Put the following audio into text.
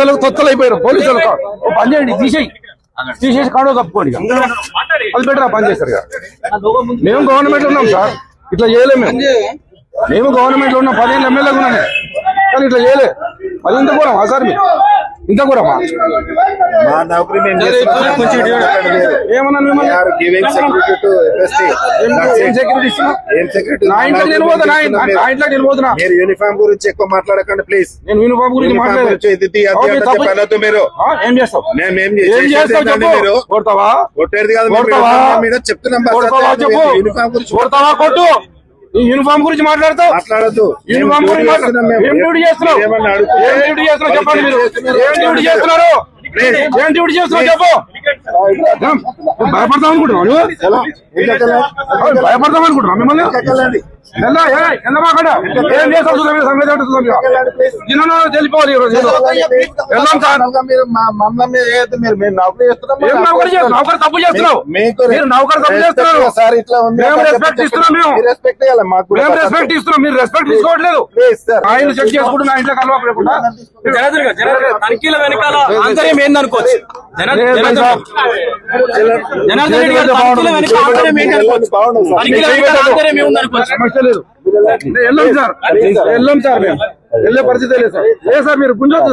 వాళ్ళకి తొత్తలు అయిపోయారు పోలీసు వాళ్ళకి. ఓ పని చేయండి, తీసేసి కాడో కప్పుకోండి, అది బెటర్. పని చేస్తారు కదా. మేము గవర్నమెంట్ లో ఉన్నాం సార్, ఇట్లా చేయలేము. మేము గవర్నమెంట్ లో ఉన్నాం, 15 ఎమ్మెల్యేలు ఉన్నాను, కానీ ఇట్లా చేయలే. అది ఇంత కూరమా సార్? మీరు ఇంత కూరమా? ఏమన్నా యూనిఫామ్ గురించి ఎక్కువ మాట్లాడకండి ప్లీజ్. నేను యూనిఫామ్ గురించి మాట్లాడలేదు. మీరు ఏం చేస్తావు? కొడతావా? కొట్టేది కాదు, చెప్తున్నాం. యూనిఫామ్ గురించి కొట్టు. ఈ యూనిఫామ్ గురించి మాట్లాడతావు? యూనిఫామ్ గురించి ఏం డ్యూటీ చేస్తున్నావు? చెప్పండి. మీరు ఏం డ్యూటీ చేస్తున్నారు? ఏం డ్యూటీ చేస్తున్నావు చెప్పు. భయపడతాం అనుకుంటున్నావు? భయపడతాం అనుకుంటున్నావు మిమ్మల్ని? ఏం చేస్తావు? తెలిపోవాలి. వెళ్దాం సార్. నౌకరు తప్పు చేస్తున్నావు, మీరు నౌకరు తప్పు చేస్తున్నారు. మేము రెస్పెక్ట్ ఇస్తున్నాం, మేము రెస్పెక్ట్ ఇస్తున్నాం, మీరు రెస్పెక్ట్ తీసుకోవట్లేదు. ఆయన చెక్ చేసుకుంటూ నా ఇంట్లో కలవకుండా తనిఖీల వెనకాల ఆంతర్యం ఏందనుకోవచ్చు? జనార్దన్ రెడ్డి గారు తనిఖీల వెనక ఆంతర్యం ఏంటనుకోవచ్చు? సమస్య లేదు. వెళ్ళాం సార్, వెళ్ళే పరిస్థితి లేదు సార్. లేదు సార్, మీరు గుంజొద్దు.